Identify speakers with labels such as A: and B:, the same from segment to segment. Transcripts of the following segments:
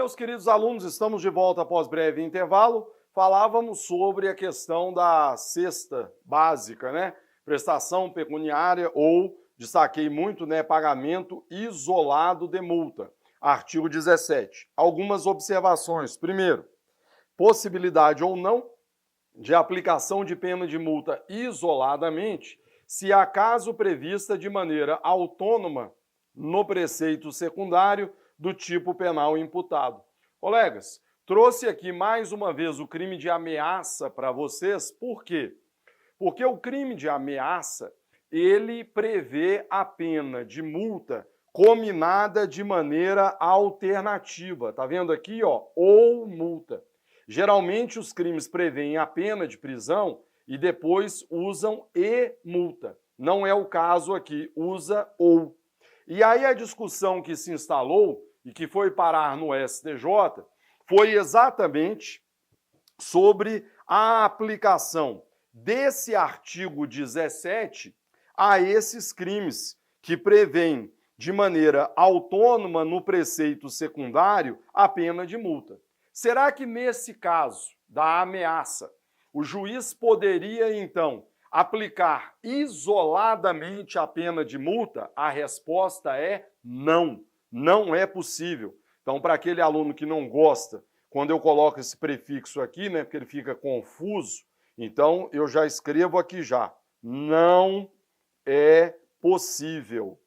A: meus queridos alunos, estamos de volta após breve intervalo. Falávamos sobre a questão da cesta básica, né? Prestação pecuniária ou, destaquei muito, né, pagamento isolado de multa. Artigo 17. Algumas observações. Primeiro, possibilidade ou não de aplicação de pena de multa isoladamente, se acaso prevista de maneira autônoma no preceito secundário do tipo penal imputado. Colegas, trouxe aqui mais uma vez o crime de ameaça para vocês, por quê? Porque o crime de ameaça, ele prevê a pena de multa cominada de maneira alternativa. Tá vendo aqui, ó, ou multa. Geralmente os crimes prevêem a pena de prisão e depois usam e multa. Não é o caso aqui, usa ou. E aí a discussão que se instalou e que foi parar no STJ foi exatamente sobre a aplicação desse artigo 17 a esses crimes que prevêem de maneira autônoma no preceito secundário a pena de multa. Será que nesse caso da ameaça, o juiz poderia então aplicar isoladamente a pena de multa? A resposta é não, não é possível. Então, para aquele aluno que não gosta, quando eu coloco esse prefixo aqui, né, porque ele fica confuso, então eu já escrevo aqui já, não é possível.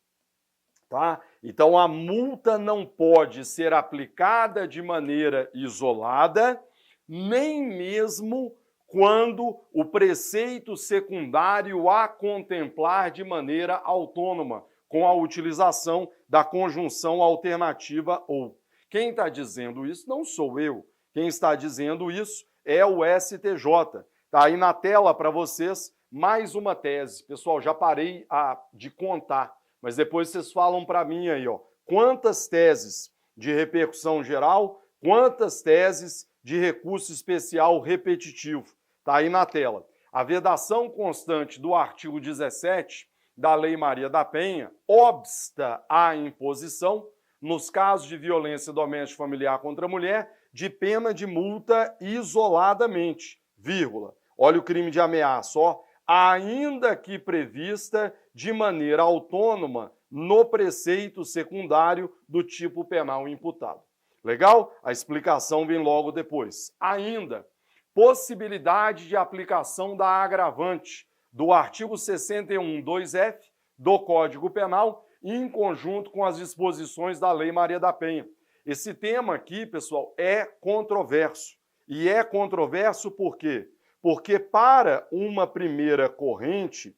A: Tá? Então, a multa não pode ser aplicada de maneira isolada, nem mesmo quando o preceito secundário a contemplar de maneira autônoma, com a utilização da conjunção alternativa ou. Quem está dizendo isso não sou eu. Quem está dizendo isso é o STJ. Está aí na tela para vocês mais uma tese. Pessoal, já parei de contar. Mas depois vocês falam para mim aí, ó, quantas teses de repercussão geral, quantas teses de recurso especial repetitivo. Está aí na tela. A vedação constante do artigo 17 da Lei Maria da Penha obsta à imposição, nos casos de violência doméstica familiar contra a mulher, de pena de multa isoladamente, vírgula. Olha o crime de ameaça, ó. Ainda que prevista de maneira autônoma no preceito secundário do tipo penal imputado. Legal? A explicação vem logo depois. Ainda, possibilidade de aplicação da agravante do artigo 61, 2F do Código Penal em conjunto com as disposições da Lei Maria da Penha. Esse tema aqui, pessoal, é controverso. E é controverso por quê? Porque para uma primeira corrente,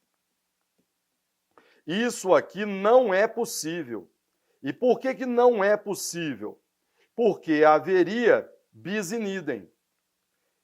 A: isso aqui não é possível. E por que não é possível? Porque haveria bis in idem.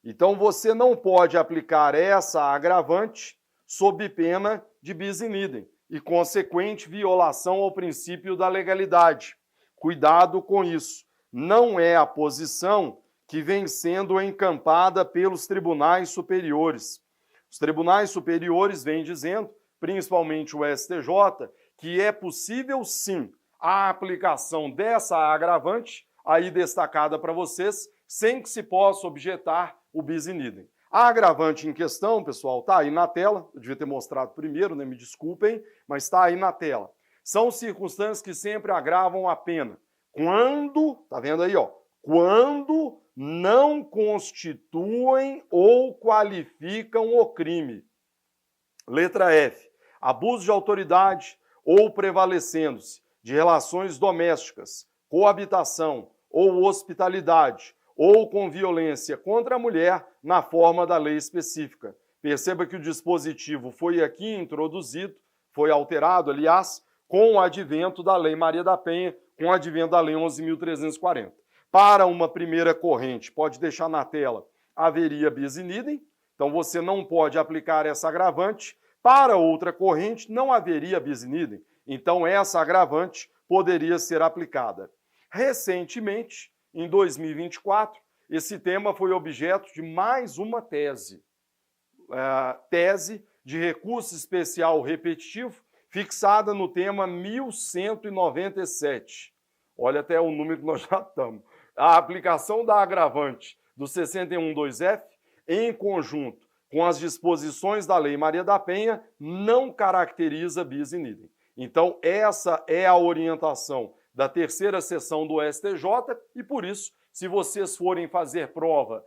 A: Então você não pode aplicar essa agravante sob pena de bis in idem e consequente violação ao princípio da legalidade. Cuidado com isso. Não é a posição que vem sendo encampada pelos tribunais superiores. Os tribunais superiores vêm dizendo, principalmente o STJ, que é possível sim a aplicação dessa agravante, aí destacada para vocês, sem que se possa objetar o bis in idem. A agravante em questão, pessoal, está aí na tela, eu devia ter mostrado primeiro, né? Me desculpem, mas está aí na tela. São circunstâncias que sempre agravam a pena. Quando, tá vendo aí, ó, quando não constituem ou qualificam o crime. Letra F. Abuso de autoridade ou prevalecendo-se de relações domésticas, coabitação ou hospitalidade, ou com violência contra a mulher na forma da lei específica. Perceba que o dispositivo foi aqui introduzido, foi alterado, aliás, com o advento da Lei Maria da Penha, com o advento da Lei 11.340. Para uma primeira corrente, pode deixar na tela, haveria bis in idem, então você não pode aplicar essa agravante. Para outra corrente, não haveria bis in idem, então essa agravante poderia ser aplicada. Recentemente, em 2024, esse tema foi objeto de mais uma tese. Tese de recurso especial repetitivo, fixada no tema 1197. Olha até o número que nós já estamos. A aplicação da agravante do 61.2F, em conjunto com as disposições da Lei Maria da Penha, não caracteriza bis in idem. Então, essa é a orientação da terceira sessão do STJ e, por isso, se vocês forem fazer prova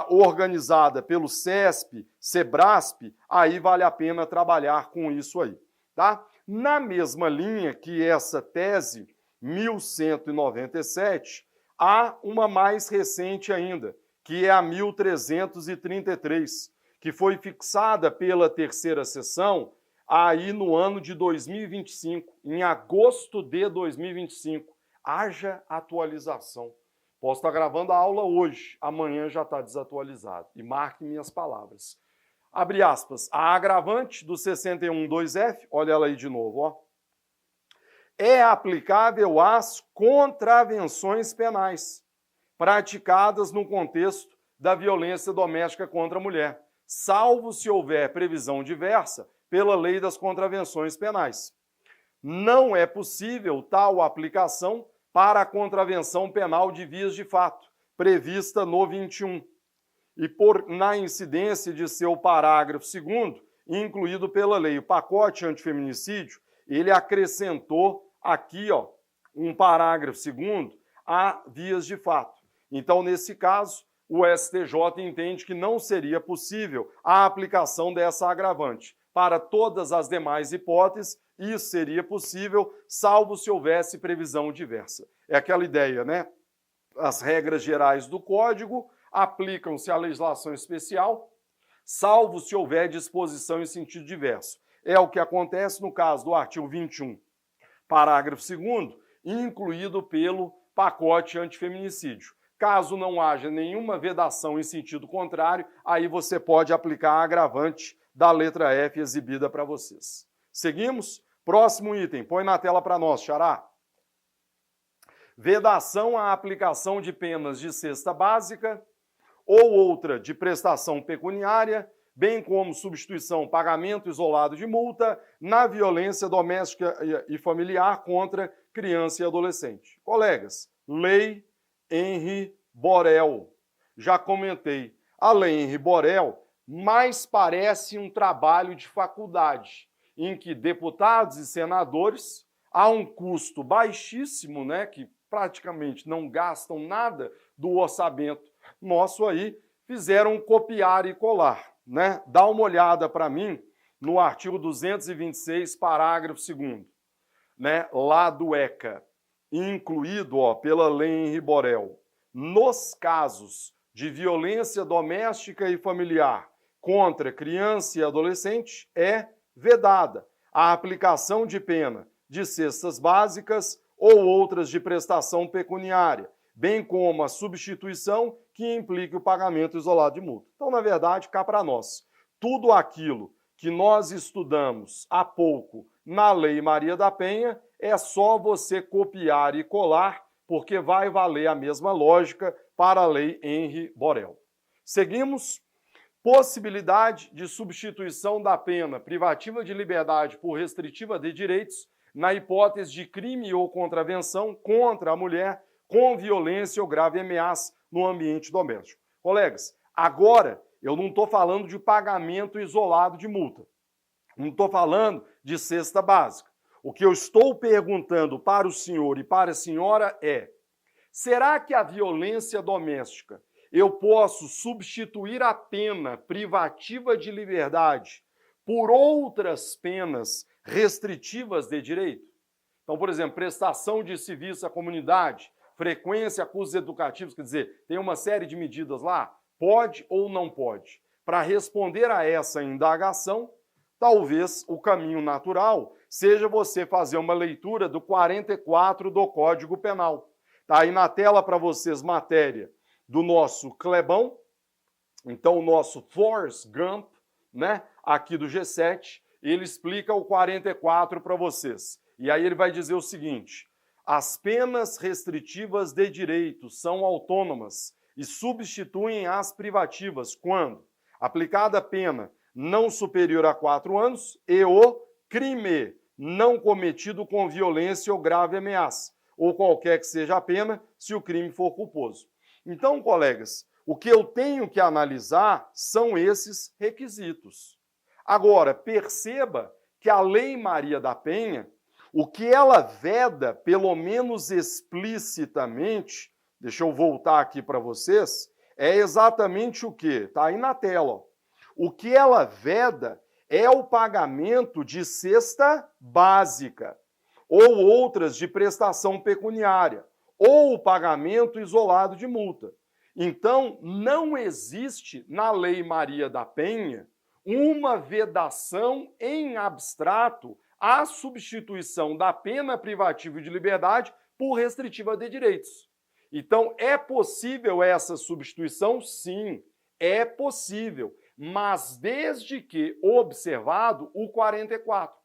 A: organizada pelo CESP, SEBRASP, aí vale a pena trabalhar com isso aí, tá? Na mesma linha que essa tese 1197, há uma mais recente ainda, que é a 1333, que foi fixada pela terceira sessão aí no ano de 2025, em agosto de 2025. Haja atualização. Posso estar gravando a aula hoje, amanhã já está desatualizado. E marque minhas palavras. Abre aspas. A agravante do 61.2F, olha ela aí de novo, ó, é aplicável às contravenções penais praticadas no contexto da violência doméstica contra a mulher, salvo se houver previsão diversa pela Lei das Contravenções Penais. Não é possível tal aplicação para a contravenção penal de vias de fato, prevista no 21, e na incidência de seu parágrafo 2º, incluído pela lei, o pacote antifeminicídio, ele acrescentou aqui, ó, um parágrafo 2º a vias de fato. Então, nesse caso, o STJ entende que não seria possível a aplicação dessa agravante. Para todas as demais hipóteses, isso seria possível, salvo se houvesse previsão diversa. É aquela ideia, né? As regras gerais do Código aplicam-se à legislação especial, salvo se houver disposição em sentido diverso. É o que acontece no caso do artigo 21, parágrafo 2º, incluído pelo pacote antifeminicídio. Caso não haja nenhuma vedação em sentido contrário, aí você pode aplicar a agravante da letra F exibida para vocês. Seguimos? Próximo item, põe na tela para nós, Xará. Vedação à aplicação de penas de cesta básica ou outra de prestação pecuniária, bem como substituição, pagamento isolado de multa na violência doméstica e familiar contra criança e adolescente. Colegas, Lei Henri Borel. Já comentei. A Lei Henri Borel mais parece um trabalho de faculdade, em que deputados e senadores, a um custo baixíssimo, né, que praticamente não gastam nada do orçamento nosso aí, fizeram copiar e colar, né? Dá uma olhada para mim no artigo 226, parágrafo 2º, né, lá do ECA, incluído, ó, pela Lei Henri Borel. Nos casos de violência doméstica e familiar contra criança e adolescente, é vedada a aplicação de pena de cestas básicas ou outras de prestação pecuniária, bem como a substituição que implique o pagamento isolado de multa. Então, na verdade, cá para nós, tudo aquilo que nós estudamos há pouco na Lei Maria da Penha é só você copiar e colar, porque vai valer a mesma lógica para a Lei Henri Borel. Seguimos. Possibilidade de substituição da pena privativa de liberdade por restritiva de direitos na hipótese de crime ou contravenção contra a mulher com violência ou grave ameaça no ambiente doméstico. Colegas, agora eu não estou falando de pagamento isolado de multa. Não estou falando de cesta básica. O que eu estou perguntando para o senhor e para a senhora é: será que a violência doméstica eu posso substituir a pena privativa de liberdade por outras penas restritivas de direito? Então, por exemplo, prestação de serviço à comunidade, frequência a cursos educativos, quer dizer, tem uma série de medidas lá, pode ou não pode? Para responder a essa indagação, talvez o caminho natural seja você fazer uma leitura do 44 do Código Penal. Está aí na tela para vocês matéria do nosso Clebão, então o nosso Forrest Gump, né, aqui do G7, ele explica o 44 para vocês. E aí ele vai dizer o seguinte: as penas restritivas de direito são autônomas e substituem as privativas quando aplicada a pena não superior a 4 anos e o crime não cometido com violência ou grave ameaça. ou qualquer que seja a pena, se o crime for culposo. Então, colegas, o que eu tenho que analisar são esses requisitos. Agora, perceba que a Lei Maria da Penha, o que ela veda, pelo menos explicitamente, deixa eu voltar aqui para vocês, é exatamente o quê? Está aí na tela. Ó. O que ela veda é o pagamento de cesta básica, ou outras de prestação pecuniária, ou o pagamento isolado de multa. Então, não existe na Lei Maria da Penha uma vedação em abstrato à substituição da pena privativa de liberdade por restritiva de direitos. Então, é possível essa substituição? Sim, é possível, mas desde que observado o 44.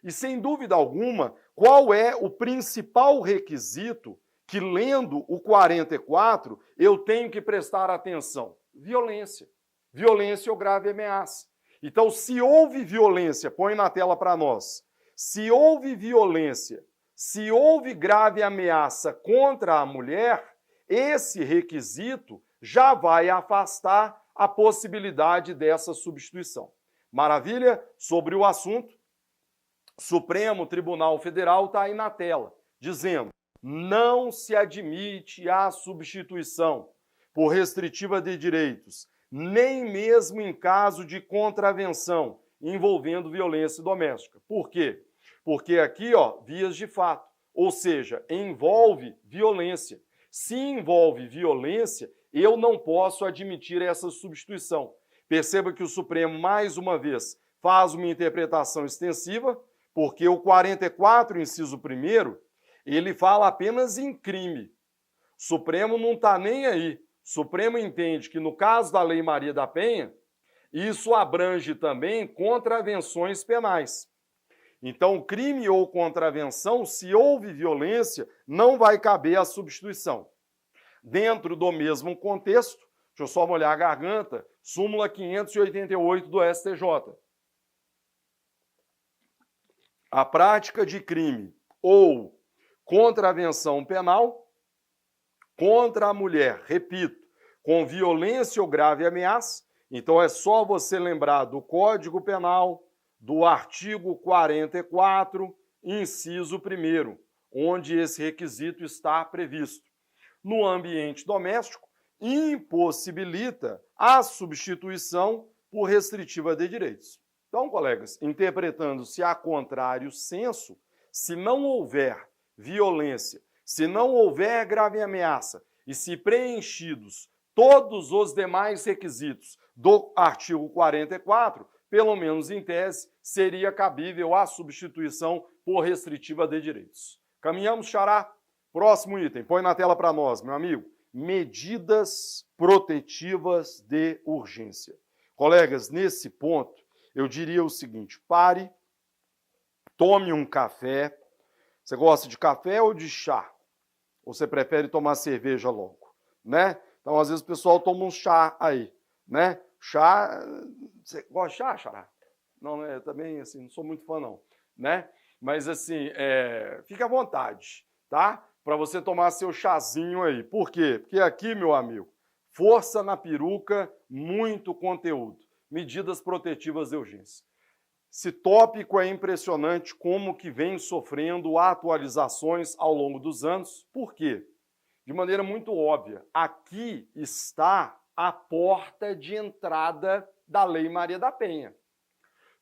A: E, sem dúvida alguma, qual é o principal requisito que, lendo o 44, eu tenho que prestar atenção? Violência. Violência ou grave ameaça. Então, se houve violência, põe na tela para nós, se houve violência, se houve grave ameaça contra a mulher, esse requisito já vai afastar a possibilidade dessa substituição. Maravilha? Sobre o assunto, Supremo Tribunal Federal está aí na tela, dizendo: não se admite a substituição por restritiva de direitos, nem mesmo em caso de contravenção envolvendo violência doméstica. Por quê? Porque aqui, ó, vias de fato, ou seja, envolve violência. Se envolve violência, eu não posso admitir essa substituição. Perceba que o Supremo, mais uma vez, faz uma interpretação extensiva, porque o 44, inciso 1º, ele fala apenas em crime. O Supremo não está nem aí. O Supremo entende que, no caso da Lei Maria da Penha, isso abrange também contravenções penais. Então, crime ou contravenção, se houve violência, não vai caber a substituição. Dentro do mesmo contexto, deixa eu só molhar a garganta, súmula 588 do STJ. A prática de crime ou contravenção penal contra a mulher, repito, com violência ou grave ameaça, então é só você lembrar do Código Penal, do artigo 44, inciso 1º, onde esse requisito está previsto. No ambiente doméstico, impossibilita a substituição por restritiva de direitos. Então, colegas, interpretando-se a contrário senso, se não houver violência, se não houver grave ameaça e se preenchidos todos os demais requisitos do artigo 44, pelo menos em tese, seria cabível a substituição por restritiva de direitos. Caminhamos, Xará? Próximo item, põe na tela para nós, meu amigo. Medidas protetivas de urgência. Colegas, nesse ponto, eu diria o seguinte: pare, tome um café. Você gosta de café ou de chá? Ou você prefere tomar cerveja logo, né? Então, às vezes, o pessoal toma um chá aí, né? Chá, você gosta de chá, Xará? Não, né? Também, assim, não sou muito fã, não, né? Mas, assim, fique à vontade, tá? Para você tomar seu chazinho aí. Por quê? Porque aqui, meu amigo, força na peruca, muito conteúdo. Medidas protetivas de urgência. Esse tópico é impressionante como que vem sofrendo atualizações ao longo dos anos. Por quê? De maneira muito óbvia, aqui está a porta de entrada da Lei Maria da Penha.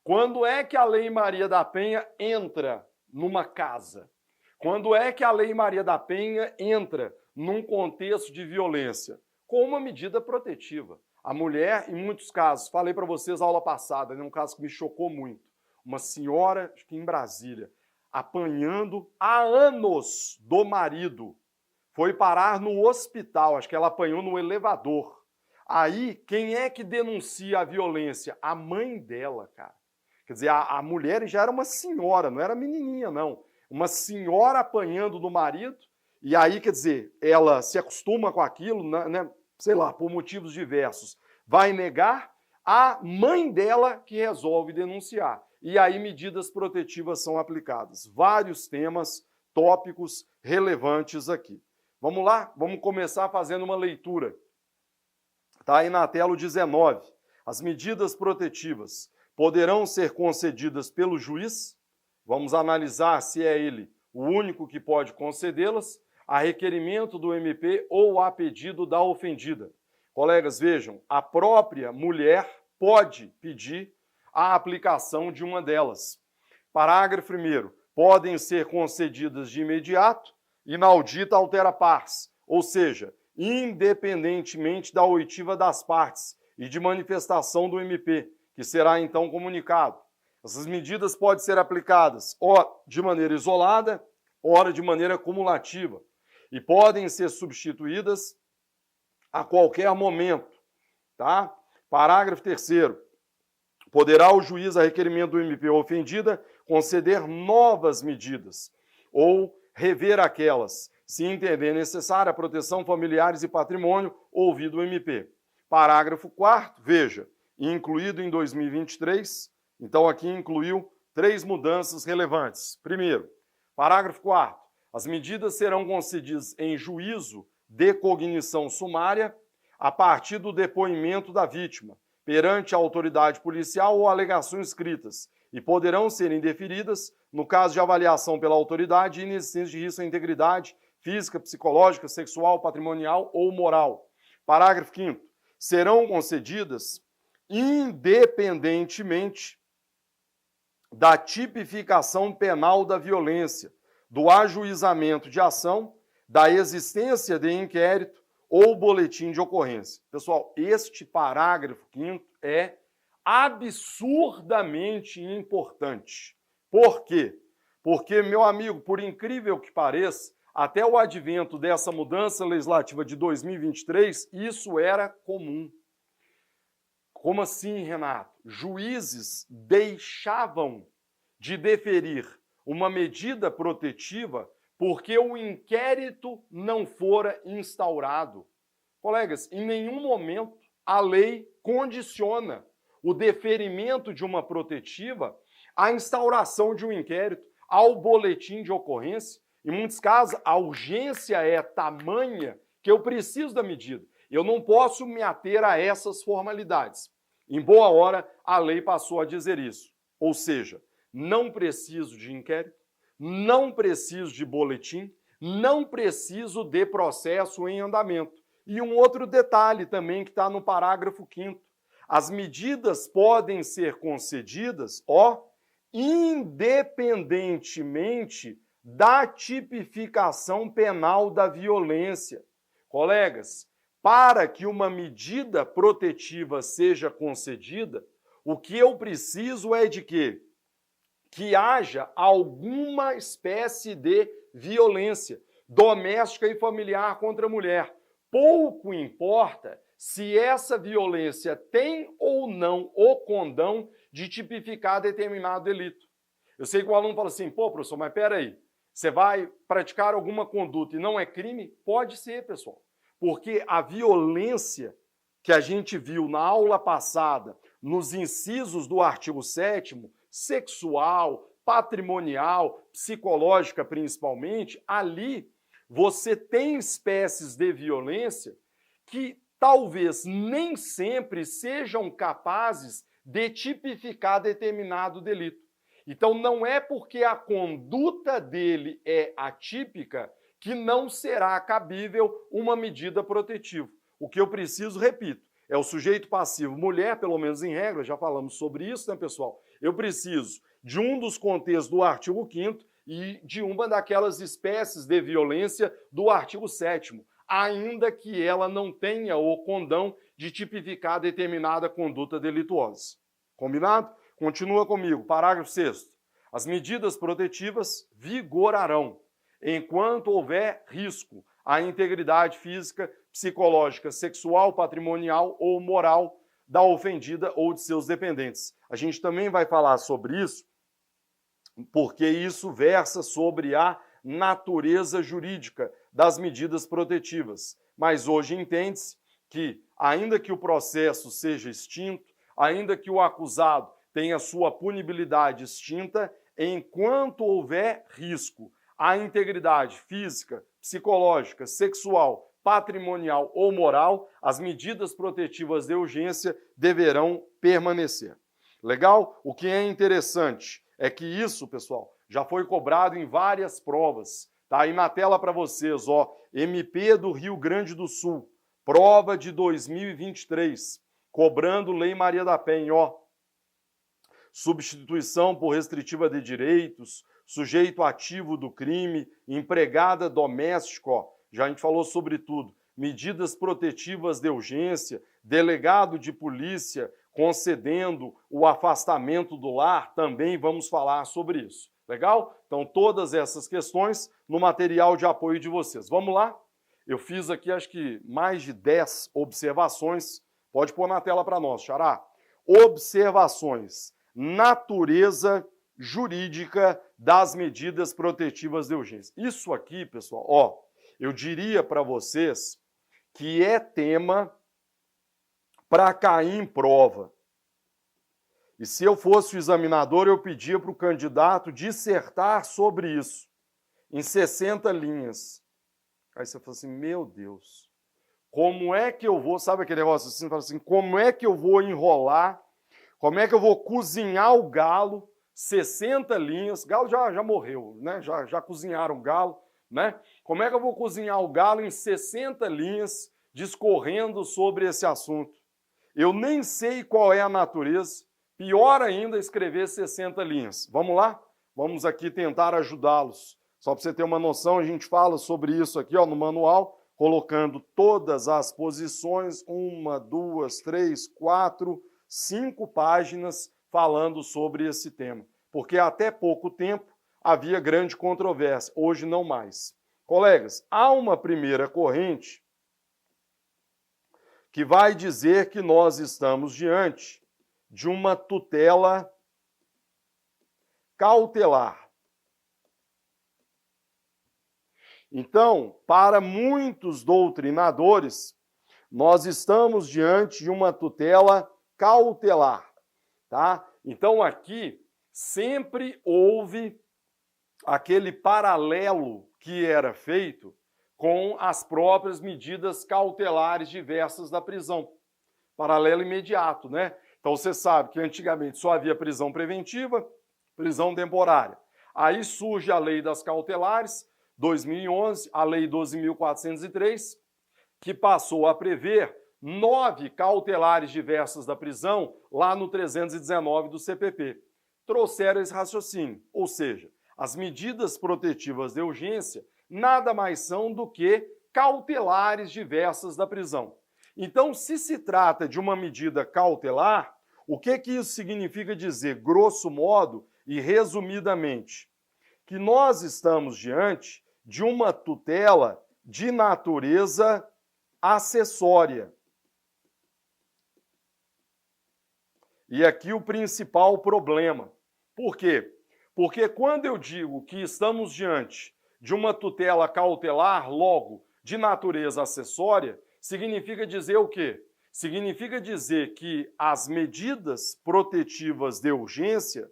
A: Quando é que a Lei Maria da Penha entra numa casa? Quando é que a Lei Maria da Penha entra num contexto de violência? Com uma medida protetiva. A mulher, em muitos casos, falei para vocês na aula passada, um caso que me chocou muito. Uma senhora, acho que em Brasília, apanhando há anos do marido. Foi parar no hospital, acho que ela apanhou no elevador. Aí, quem é que denuncia a violência? A mãe dela, cara. Quer dizer, a mulher já era uma senhora, não era menininha, não. Uma senhora apanhando do marido, e aí, quer dizer, ela se acostuma com aquilo, né, sei lá, por motivos diversos, vai negar, a mãe dela que resolve denunciar. E aí medidas protetivas são aplicadas. Vários temas, tópicos relevantes aqui. Vamos lá? Vamos começar fazendo uma leitura. Está aí na tela o 19. As medidas protetivas poderão ser concedidas pelo juiz. Vamos analisar se é ele o único que pode concedê-las, a requerimento do MP ou a pedido da ofendida. Colegas, vejam, a própria mulher pode pedir a aplicação de uma delas. Parágrafo 1º. Podem ser concedidas de imediato, inaudita altera pars, ou seja, independentemente da oitiva das partes e de manifestação do MP, que será então comunicado. Essas medidas podem ser aplicadas ora de maneira isolada, ora de maneira cumulativa, e podem ser substituídas a qualquer momento. Tá? Parágrafo 3º. Poderá o juiz, a requerimento do MP ou ofendida, conceder novas medidas ou rever aquelas, se entender necessária a proteção familiares e patrimônio, ouvido o MP. Parágrafo 4º, veja, incluído em 2023, então aqui incluiu 3 mudanças relevantes. Primeiro, parágrafo 4º, as medidas serão concedidas em juízo de cognição sumária a partir do depoimento da vítima, perante a autoridade policial ou alegações escritas, e poderão ser indeferidas no caso de avaliação pela autoridade e inexistência de risco à integridade física, psicológica, sexual, patrimonial ou moral. Parágrafo 5º. Serão concedidas independentemente da tipificação penal da violência, do ajuizamento de ação, da existência de inquérito ou boletim de ocorrência. Pessoal, este parágrafo 5º é absurdamente importante. Por quê? Porque, meu amigo, por incrível que pareça, até o advento dessa mudança legislativa de 2023, isso era comum. Como assim, Renato? Juízes deixavam de deferir uma medida protetiva porque o inquérito não fora instaurado. Colegas, em nenhum momento a lei condiciona o deferimento de uma protetiva à instauração de um inquérito, ao boletim de ocorrência. Em muitos casos, a urgência é tamanha que eu preciso da medida. Eu não posso me ater a essas formalidades. Em boa hora, a lei passou a dizer isso. Ou seja, não preciso de inquérito, não preciso de boletim, não preciso de processo em andamento. E um outro detalhe também que está no parágrafo 5º. As medidas podem ser concedidas, independentemente da tipificação penal da violência. Colegas, para que uma medida protetiva seja concedida, o que eu preciso é de quê? Que haja alguma espécie de violência doméstica e familiar contra a mulher. Pouco importa se essa violência tem ou não o condão de tipificar determinado delito. Eu sei que o aluno fala assim, pô, professor, mas peraí, você vai praticar alguma conduta e não é crime? Pode ser, pessoal. Porque a violência que a gente viu na aula passada, nos incisos do artigo 7º, sexual, patrimonial, psicológica principalmente, ali você tem espécies de violência que talvez nem sempre sejam capazes de tipificar determinado delito. Então não é porque a conduta dele é atípica que não será cabível uma medida protetiva. O que eu preciso, repito, é o sujeito passivo mulher, pelo menos em regra, já falamos sobre isso, né, pessoal? Eu preciso de um dos contextos do artigo 5º e de uma daquelas espécies de violência do artigo 7º, ainda que ela não tenha o condão de tipificar determinada conduta delituosa. Combinado? Continua comigo. Parágrafo 6º. As medidas protetivas vigorarão enquanto houver risco à integridade física, psicológica, sexual, patrimonial ou moral da ofendida ou de seus dependentes. A gente também vai falar sobre isso, porque isso versa sobre a natureza jurídica das medidas protetivas. Mas hoje entende-se que, ainda que o processo seja extinto, ainda que o acusado tenha sua punibilidade extinta, enquanto houver risco a integridade física, psicológica, sexual, patrimonial ou moral, as medidas protetivas de urgência deverão permanecer. Legal? O que é interessante é que isso, pessoal, já foi cobrado em várias provas. Tá aí na tela para vocês, ó, MP do Rio Grande do Sul, prova de 2023, cobrando Lei Maria da Penha, ó. Substituição por restritiva de direitos, sujeito ativo do crime, empregada doméstica, ó, já a gente falou sobre tudo, medidas protetivas de urgência, delegado de polícia concedendo o afastamento do lar, também vamos falar sobre isso. Legal? Então, todas essas questões no material de apoio de vocês. Vamos lá? Eu fiz aqui, acho que mais de 10 observações. Pode pôr na tela para nós, Xará. Observações. Natureza jurídica das medidas protetivas de urgência. Isso aqui, pessoal, ó, eu diria para vocês que é tema para cair em prova. E se eu fosse o examinador, eu pedia para o candidato dissertar sobre isso, em 60 linhas. Aí você fala assim, meu Deus, como é que eu vou, sabe aquele negócio assim, fala assim, como é que eu vou enrolar, como é que eu vou cozinhar o galo, 60 linhas, galo já morreu, né? Já cozinharam o galo, né? Como é que eu vou cozinhar o galo em 60 linhas, discorrendo sobre esse assunto? Eu nem sei qual é a natureza, pior ainda escrever 60 linhas. Vamos lá? Vamos aqui tentar ajudá-los. Só para você ter uma noção, a gente fala sobre isso aqui ó, no manual, colocando todas as posições, 1, 2, 3, 4, 5 páginas falando sobre esse tema. Porque até pouco tempo havia grande controvérsia, hoje não mais. Colegas, há uma primeira corrente que vai dizer que nós estamos diante de uma tutela cautelar. Então, para muitos doutrinadores, nós estamos diante de uma tutela cautelar, tá? Então, aqui sempre houve aquele paralelo que era feito com as próprias medidas cautelares diversas da prisão. Paralelo imediato, né? Então você sabe que antigamente só havia prisão preventiva, prisão temporária. Aí surge a lei das cautelares, 2011, a lei 12.403, que passou a prever 9 cautelares diversas da prisão lá no 319 do CPP. Trouxeram esse raciocínio, ou seja, as medidas protetivas de urgência nada mais são do que cautelares diversas da prisão. Então, se se trata de uma medida cautelar, o que isso significa dizer, grosso modo e resumidamente? Que nós estamos diante de uma tutela de natureza acessória. E aqui o principal problema. Por quê? Porque quando eu digo que estamos diante de uma tutela cautelar, logo, de natureza acessória, significa dizer o quê? Significa dizer que as medidas protetivas de urgência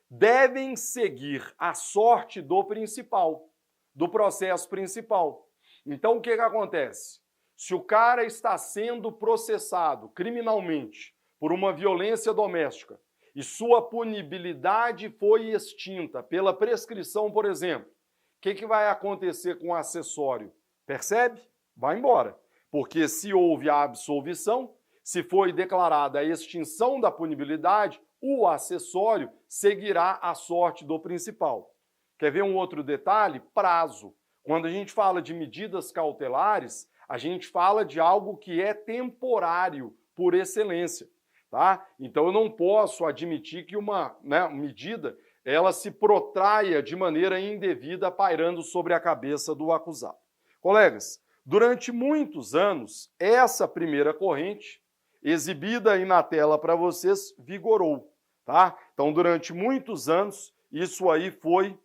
A: devem seguir a sorte do principal, do processo principal. Então, o que acontece? Se o cara está sendo processado criminalmente por uma violência doméstica e sua punibilidade foi extinta pela prescrição, por exemplo, o que vai acontecer com o acessório? Percebe? Vai embora. Porque se houve a absolvição, se foi declarada a extinção da punibilidade, o acessório seguirá a sorte do principal. Quer ver um outro detalhe? Prazo. Quando a gente fala de medidas cautelares, a gente fala de algo que é temporário, por excelência. Tá? Então eu não posso admitir que uma medida ela se protraia de maneira indevida, pairando sobre a cabeça do acusado. Colegas, durante muitos anos, essa primeira corrente, exibida aí na tela para vocês, vigorou. Tá? Então, durante muitos anos, isso aí foi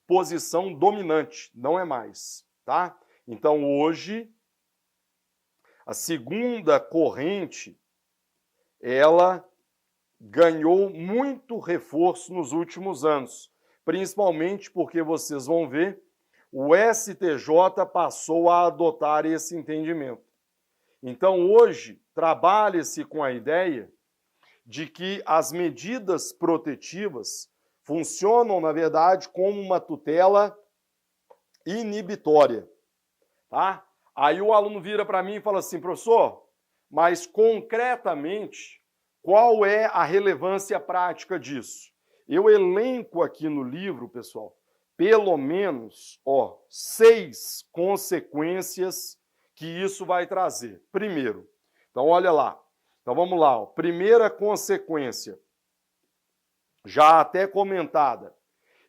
A: posição dominante, não é mais. Tá? Então, hoje, a segunda corrente, ela ganhou muito reforço nos últimos anos, principalmente porque vocês vão ver o STJ passou a adotar esse entendimento. Então, hoje, trabalha-se com a ideia de que as medidas protetivas funcionam, na verdade, como uma tutela inibitória, tá? Aí o aluno vira para mim e fala assim, professor, mas concretamente, qual é a relevância prática disso? Eu elenco aqui no livro, pessoal, pelo menos 6 consequências que isso vai trazer. Primeiro, então olha lá, então vamos lá, primeira consequência, já até comentada,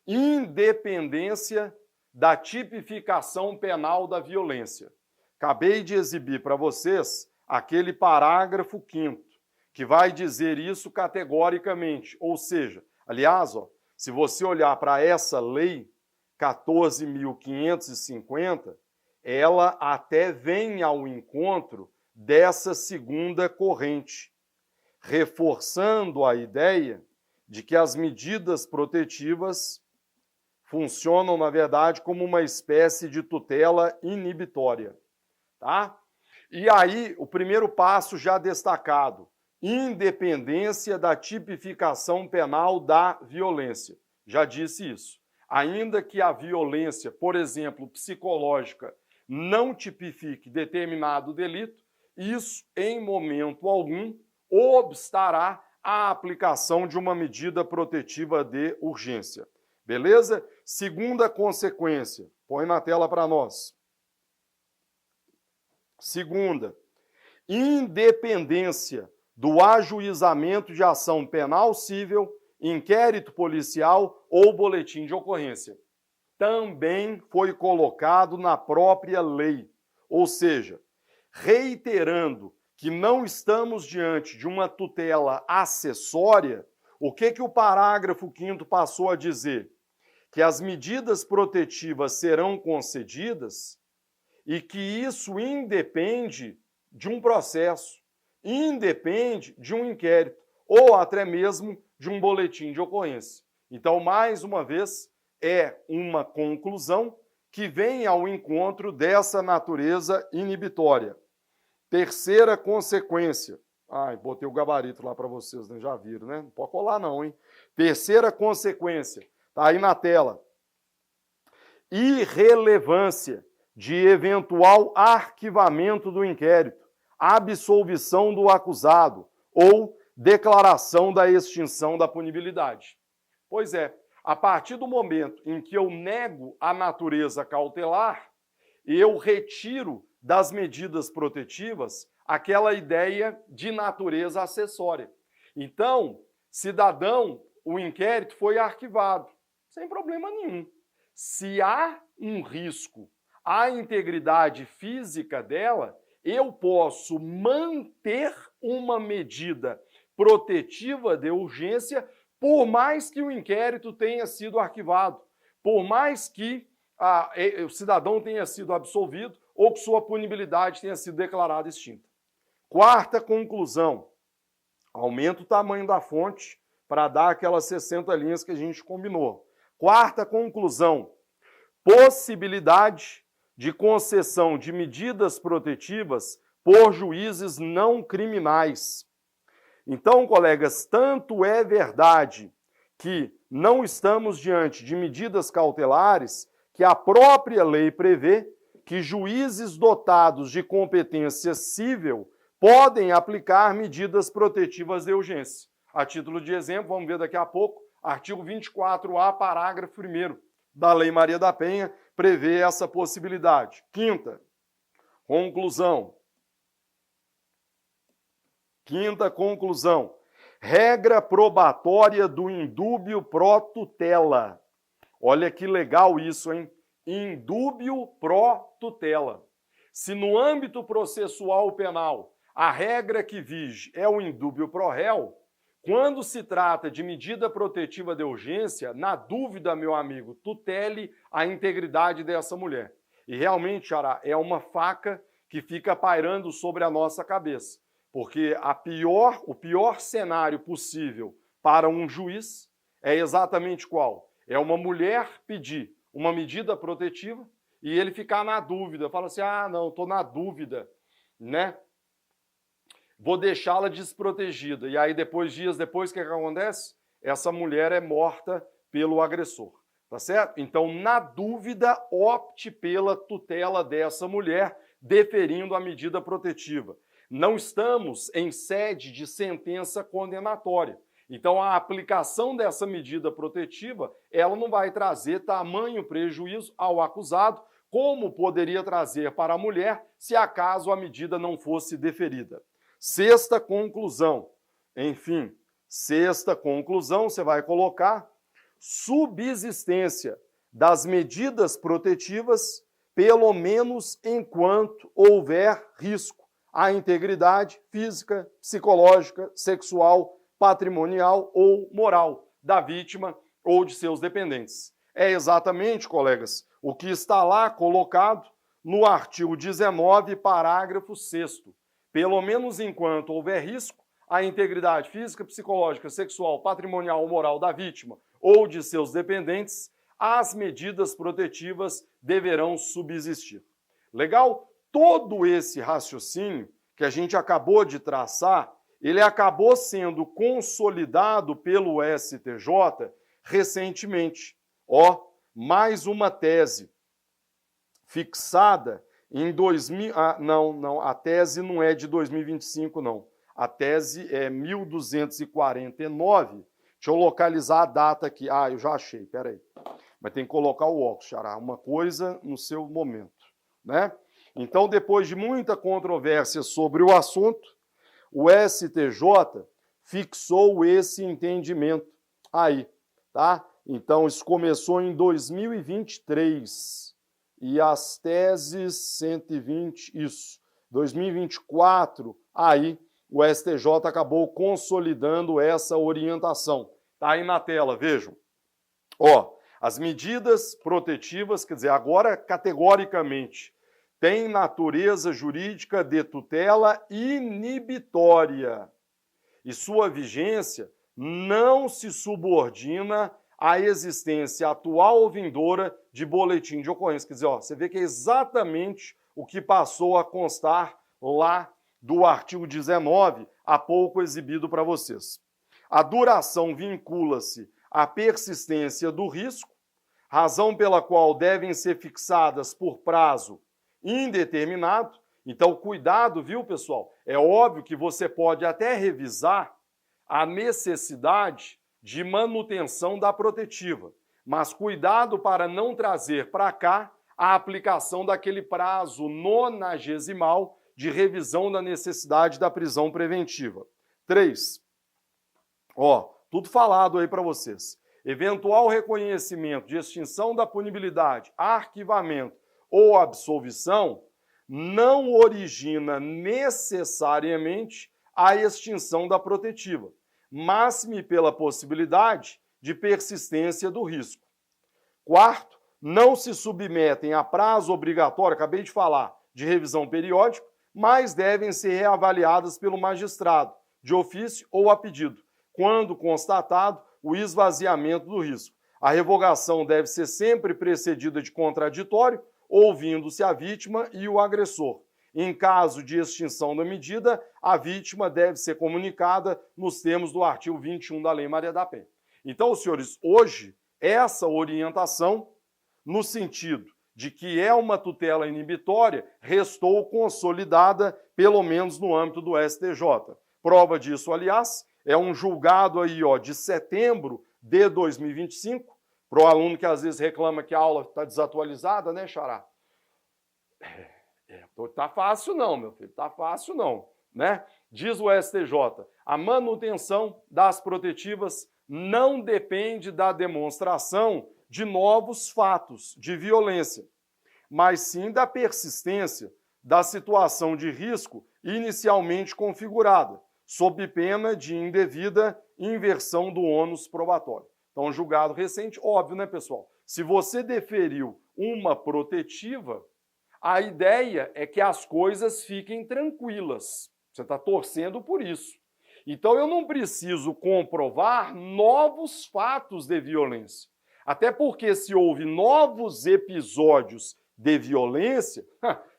A: independência da tipificação penal da violência. Acabei de exibir para vocês aquele parágrafo 5º, que vai dizer isso categoricamente, ou seja, aliás, se você olhar para essa lei 14.550, ela até vem ao encontro dessa segunda corrente, reforçando a ideia de que as medidas protetivas funcionam, na verdade, como uma espécie de tutela inibitória, tá? E aí, o primeiro passo já destacado, independência da tipificação penal da violência. Já disse isso. Ainda que a violência, por exemplo, psicológica, não tipifique determinado delito, isso, em momento algum, obstará a aplicação de uma medida protetiva de urgência. Beleza? Segunda consequência, põe na tela para nós. Segunda, independência do ajuizamento de ação penal civil, inquérito policial ou boletim de ocorrência. Também foi colocado na própria lei, ou seja, reiterando que não estamos diante de uma tutela acessória, o que o parágrafo 5º passou a dizer? Que as medidas protetivas serão concedidas e que isso independe de um processo, independe de um inquérito ou até mesmo de um boletim de ocorrência. Então, mais uma vez, é uma conclusão que vem ao encontro dessa natureza inibitória. Terceira consequência. Ai, botei o gabarito lá para vocês, né? Já viram, né? Não pode colar não, hein? Terceira consequência. Está aí na tela. Irrelevância de eventual arquivamento do inquérito, absolvição do acusado ou declaração da extinção da punibilidade. Pois é, a partir do momento em que eu nego a natureza cautelar, eu retiro das medidas protetivas aquela ideia de natureza acessória. Então, cidadão, o inquérito foi arquivado, sem problema nenhum. Se há um risco à integridade física dela, eu posso manter uma medida protetiva de urgência, por mais que o inquérito tenha sido arquivado, por mais que o cidadão tenha sido absolvido ou que sua punibilidade tenha sido declarada extinta. Quarta conclusão, aumenta o tamanho da fonte para dar aquelas 60 linhas que a gente combinou. Quarta conclusão, possibilidade de concessão de medidas protetivas por juízes não criminais. Então, colegas, tanto é verdade que não estamos diante de medidas cautelares que a própria lei prevê que juízes dotados de competência civil podem aplicar medidas protetivas de urgência. A título de exemplo, vamos ver daqui a pouco, artigo 24A, parágrafo 1º da Lei Maria da Penha, prevê essa possibilidade. Quinta conclusão. Regra probatória do indúbio pró tutela. Olha que legal isso, hein? Indúbio pró tutela. Se no âmbito processual penal a regra que vige é o indúbio pró réu, quando se trata de medida protetiva de urgência, na dúvida, meu amigo, tutele a integridade dessa mulher. E realmente, Xará, é uma faca que fica pairando sobre a nossa cabeça. Porque o pior cenário possível para um juiz é exatamente qual? É uma mulher pedir uma medida protetiva e ele ficar na dúvida, fala assim, ah, não, estou na dúvida, né? Vou deixá-la desprotegida. E aí, dias depois, o que acontece? Essa mulher é morta pelo agressor, tá certo? Então, na dúvida, opte pela tutela dessa mulher, deferindo a medida protetiva. Não estamos em sede de sentença condenatória. Então, a aplicação dessa medida protetiva, ela não vai trazer tamanho prejuízo ao acusado, como poderia trazer para a mulher se acaso a medida não fosse deferida. Sexta conclusão, enfim, sexta conclusão, você vai colocar subsistência das medidas protetivas, pelo menos enquanto houver risco à integridade física, psicológica, sexual, patrimonial ou moral da vítima ou de seus dependentes. É exatamente, colegas, o que está lá colocado no artigo 19, parágrafo 6º. Pelo menos enquanto houver risco à integridade física, psicológica, sexual, patrimonial ou moral da vítima ou de seus dependentes, as medidas protetivas deverão subsistir. Legal? Todo esse raciocínio que a gente acabou de traçar, ele acabou sendo consolidado pelo STJ recentemente. Ó, mais uma tese fixada em 2000... a tese não é de 2025, não. A tese é 1249. Deixa eu localizar a data aqui. Eu já achei, peraí. Mas tem que colocar o óculos, Xará. Uma coisa no seu momento, né? Então, depois de muita controvérsia sobre o assunto, o STJ fixou esse entendimento aí, tá? Então, isso começou em 2023. E as teses 120, isso, 2024, aí o STJ acabou consolidando essa orientação. Tá aí na tela, vejam. Ó, as medidas protetivas, quer dizer, agora categoricamente, têm natureza jurídica de tutela inibitória. E sua vigência não se subordina à existência atual ou vindoura de boletim de ocorrência. Quer dizer, ó, você vê que é exatamente o que passou a constar lá do artigo 19, há pouco exibido para vocês. A duração vincula-se à persistência do risco, razão pela qual devem ser fixadas por prazo indeterminado. Então, cuidado, viu, pessoal? É óbvio que você pode até revisar a necessidade de manutenção da protetiva, mas cuidado para não trazer para cá a aplicação daquele prazo nonagesimal de revisão da necessidade da prisão preventiva. 3. Ó, tudo falado aí para vocês. Eventual reconhecimento de extinção da punibilidade, arquivamento ou absolvição não origina necessariamente a extinção da protetiva, máxime pela possibilidade de persistência do risco. Quarto, não se submetem a prazo obrigatório, acabei de falar, de revisão periódica, mas devem ser reavaliadas pelo magistrado, de ofício ou a pedido, quando constatado o esvaziamento do risco. A revogação deve ser sempre precedida de contraditório, ouvindo-se a vítima e o agressor. Em caso de extinção da medida, a vítima deve ser comunicada nos termos do artigo 21 da Lei Maria da Penha. Então, senhores, hoje, essa orientação, no sentido de que é uma tutela inibitória, restou consolidada, pelo menos no âmbito do STJ. Prova disso, aliás, é um julgado aí, ó, de setembro de 2025, para o aluno que às vezes reclama que a aula está desatualizada, né, Xará? Tá fácil não, meu filho, tá fácil não, né? Diz o STJ, a manutenção das protetivas não depende da demonstração de novos fatos de violência, mas sim da persistência da situação de risco inicialmente configurada, sob pena de indevida inversão do ônus probatório. Então, julgado recente, óbvio, né, pessoal? Se você deferiu uma protetiva, a ideia é que as coisas fiquem tranquilas. Você está torcendo por isso. Então, eu não preciso comprovar novos fatos de violência. Até porque se houve novos episódios de violência,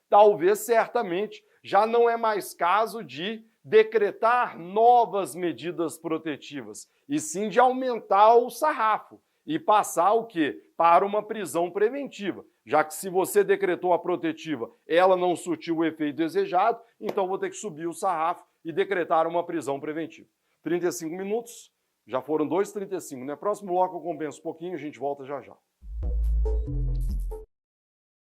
A: talvez certamente já não é mais caso de decretar novas medidas protetivas, e sim de aumentar o sarrafo e passar o quê? Para uma prisão preventiva. Já que se você decretou a protetiva, ela não surtiu o efeito desejado, então vou ter que subir o sarrafo e decretar uma prisão preventiva. 35 minutos, já foram 2,35, né? Próximo bloco eu compenso um pouquinho, a gente volta já já.